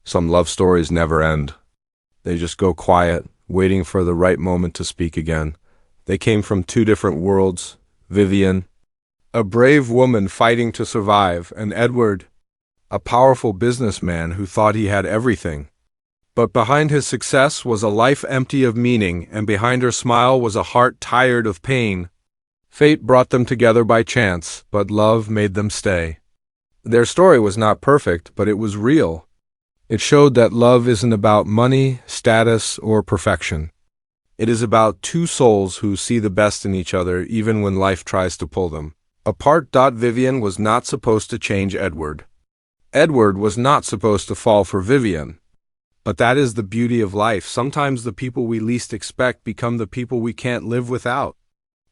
Some love stories never end. They just go quiet, waiting for the right moment to speak again. They came from two different worlds. Vivian, a brave woman fighting to survive, and Edward, a powerful businessman who thought he had everything. But behind his success was a life empty of meaning, and behind her smile was a heart tired of pain. Fate brought them together by chance, but love made them stay. Their story was not perfect, but it was real. It showed that love isn't about money, status, or perfection. It is about two souls who see the best in each other even when life tries to pull them apart. Vivian was not supposed to change Edward. Edward was not supposed to fall for Vivian. But that is the beauty of life. Sometimes the people we least expect become the people we can't live without.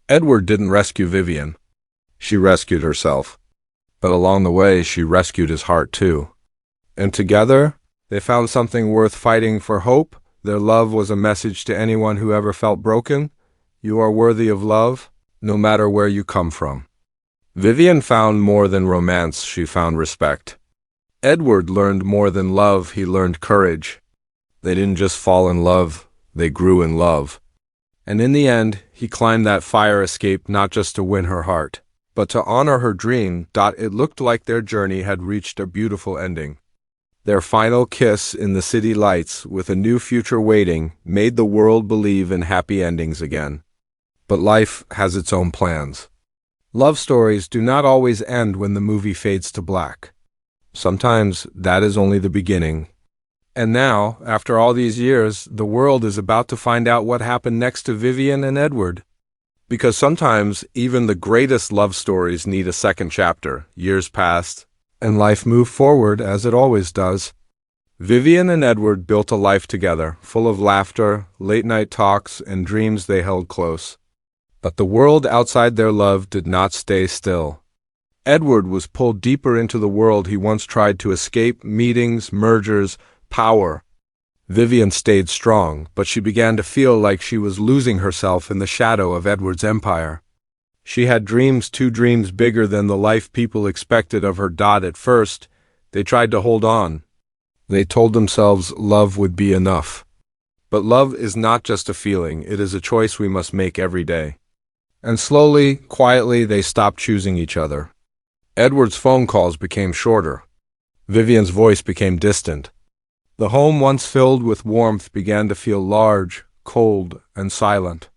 Edward didn't rescue Vivian. She rescued herself. But along the way, she rescued his heart too. And together, they found something worth fighting for: hope. Their love was a message to anyone who ever felt broken. You are worthy of love, no matter where you come from. Vivian found more than romance, she found respect. Edward learned more than love, he learned courage. They didn't just fall in love, they grew in love. And in the end, he climbed that fire escape not just to win her heart, but to honor her dream. It looked like their journey had reached a beautiful ending. Their final kiss in the city lights, with a new future waiting, made the world believe in happy endings again. But life has its own plans. Love stories do not always end when the movie fades to black. Sometimes that is only the beginning. And now, after all these years, the world is about to find out what happened next to Vivian and Edward. Because sometimes even the greatest love stories need a second chapter. Years passed, and life moved forward as it always does. Vivian and Edward built a life together, full of laughter, late-night talks, and dreams they held close. But the world outside their love did not stay still. Edward was pulled deeper into the world he once tried to escape: meetings, mergers, power. Vivian stayed strong, but she began to feel like she was losing herself in the shadow of Edward's empire. She had dreams, two dreams bigger than the life people expected of her. At first, they tried to hold on. They told themselves love would be enough. But love is not just a feeling, it is a choice we must make every day. And slowly, quietly, they stopped choosing each other. Edward's phone calls became shorter. Vivian's voice became distant. The home once filled with warmth began to feel large, cold, and silent.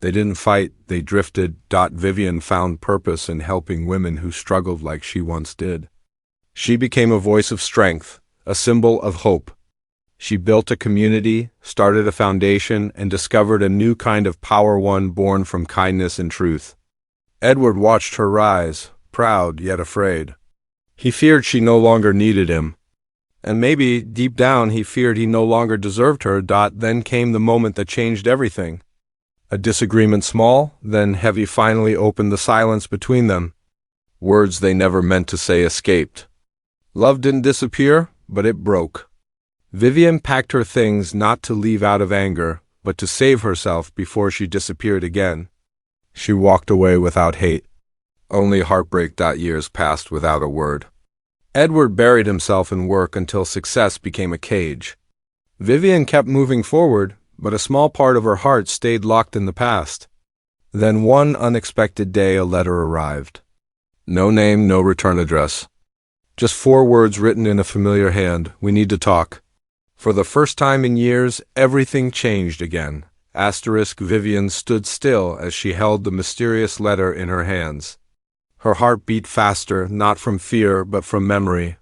They didn't fight, they drifted. Vivian found purpose in helping women who struggled like she once did. She became a voice of strength, a symbol of hope. She built a community, started a foundation, and discovered a new kind of power, one born from kindness and truth. Edward watched her rise, proud yet afraid. He feared she no longer needed him. And maybe, deep down, he feared he no longer deserved her. Then came the moment that changed everything. A disagreement small, then heavy, finally opened the silence between them. Words they never meant to say escaped. Love didn't disappear, but it broke. Vivian packed her things not to leave out of anger, but to save herself before she disappeared again. She walked away without hate. Only heartbreak. Years passed without a word. Edward buried himself in work until success became a cage. Vivian kept moving forward, but a small part of her heart stayed locked in the past. Then one unexpected day a letter arrived. No name, no return address. Just 4 words written in a familiar hand: "We need to talk." For the first time in years, everything changed again. Vivian stood still as she held the mysterious letter in her hands. Her heart beat faster, not from fear, but from memory.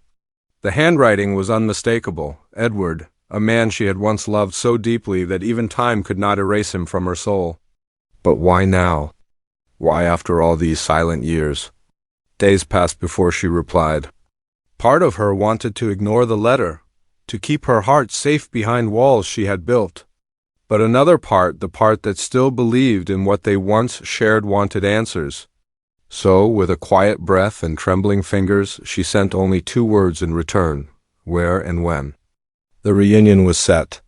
The handwriting was unmistakable. Edward, a man she had once loved so deeply that even time could not erase him from her soul. But why now? Why after all these silent years? Days passed before she replied. Part of her wanted to ignore the letter, to keep her heart safe behind walls she had built. But another part, the part that still believed in what they once shared, wanted answers. So, with a quiet breath and trembling fingers, she sent only 2 words in return: where and when. The reunion was set.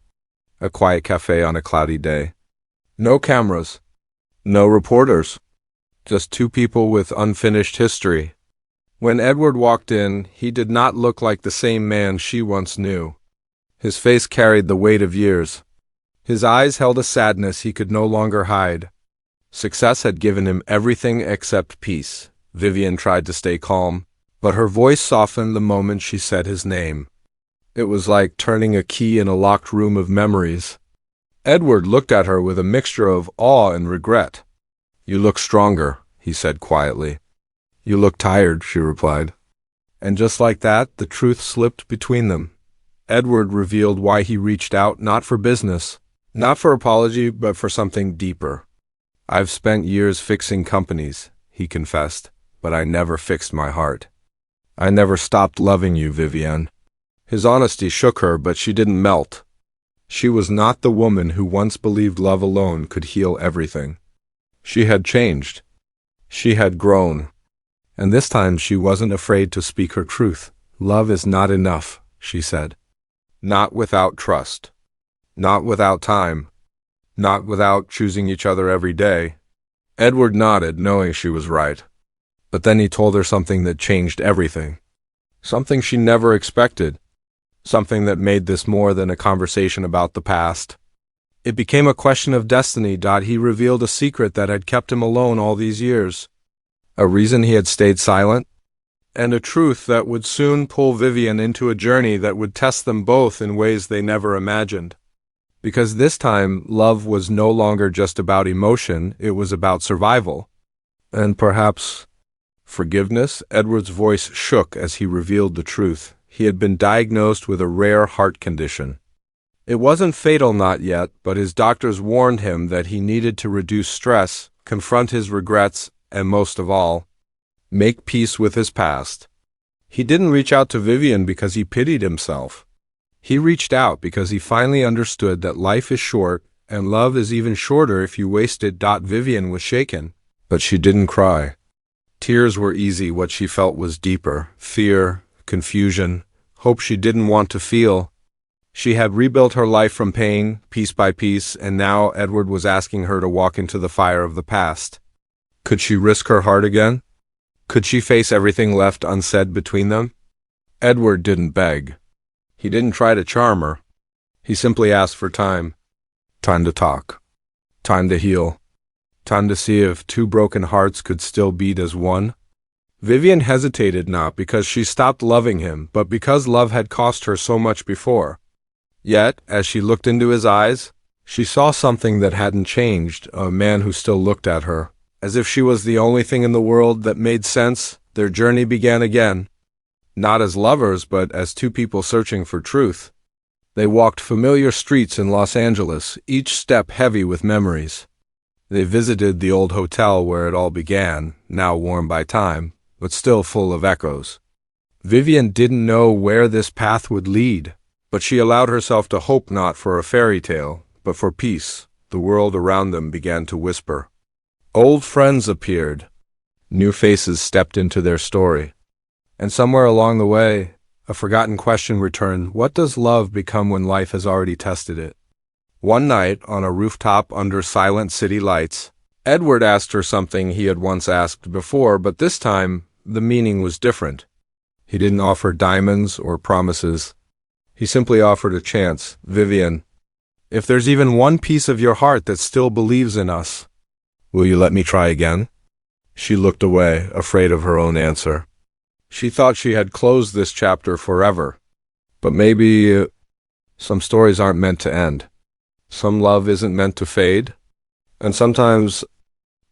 A quiet cafe on a cloudy day. No cameras. No reporters. Just 2 people with unfinished history. When Edward walked in, he did not look like the same man she once knew. His face carried the weight of years. His eyes held a sadness he could no longer hide. Success had given him everything except peace. Vivian tried to stay calm, but her voice softened the moment she said his name. It was like turning a key in a locked room of memories. Edward looked at her with a mixture of awe and regret. "You look stronger," he said quietly. "You look tired," she replied. And just like that, the truth slipped between them. Edward revealed why he reached out, not for business, not for apology, but for something deeper. "I've spent years fixing companies," he confessed, "but I never fixed my heart. I never stopped loving you, Vivian." His honesty shook her, but she didn't melt. She was not the woman who once believed love alone could heal everything. She had changed. She had grown. And this time she wasn't afraid to speak her truth. "Love is not enough," she said. "Not without trust. Not without time. Not without choosing each other every day." Edward nodded, knowing she was right. But then he told her something that changed everything. Something she never expected. Something that made this more than a conversation about the past. It became a question of destiny. He revealed a secret that had kept him alone all these years. A reason he had stayed silent. And a truth that would soon pull Vivian into a journey that would test them both in ways they never imagined. Because this time, love was no longer just about emotion, it was about survival. And perhaps forgiveness. Edward's voice shook as he revealed the truth. He had been diagnosed with a rare heart condition. It wasn't fatal, not yet, but his doctors warned him that he needed to reduce stress, confront his regrets, and most of all, make peace with his past. He didn't reach out to Vivian because he pitied himself. He reached out because he finally understood that life is short, and love is even shorter if you waste it. Vivian was shaken, but she didn't cry. Tears were easy. What she felt was deeper. Fear, confusion, hope she didn't want to feel. She had rebuilt her life from pain, piece by piece, and now Edward was asking her to walk into the fire of the past. Could she risk her heart again? Could she face everything left unsaid between them? Edward didn't beg. He didn't try to charm her. He simply asked for time. Time to talk. Time to heal. Time to see if two broken hearts could still beat as one. Vivian hesitated, not because she stopped loving him, but because love had cost her so much before. Yet, as she looked into his eyes, she saw something that hadn't changed, a man who still looked at her. As if she was the only thing in the world that made sense, their journey began again. Not as lovers, but as two people searching for truth. They walked familiar streets in Los Angeles, each step heavy with memories. They visited the old hotel where it all began, now worn by time, but still full of echoes. Vivian didn't know where this path would lead, but she allowed herself to hope not for a fairy tale, but for peace. The world around them began to whisper. Old friends appeared. New faces stepped into their story. And somewhere along the way, a forgotten question returned: what does love become when life has already tested it? One night, on a rooftop under silent city lights, Edward asked her something he had once asked before, but this time, the meaning was different. He didn't offer diamonds or promises. He simply offered a chance. Vivian, if there's even one piece of your heart that still believes in us, will you let me try again? She looked away, afraid of her own answer. She thought she had closed this chapter forever. But maybe some stories aren't meant to end. Some love isn't meant to fade. And sometimes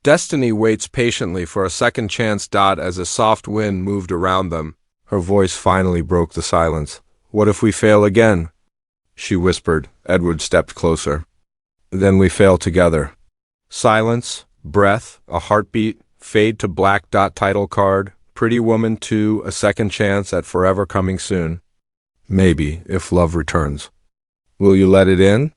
destiny waits patiently for a second chance. As a soft wind moved around them, her voice finally broke the silence. What if we fail again? She whispered. Edward stepped closer. Then we fail together. Silence, breath, a heartbeat, fade to black. Title card, Pretty Woman 2, a second chance at forever coming soon. Maybe, if love returns. Will you let it in?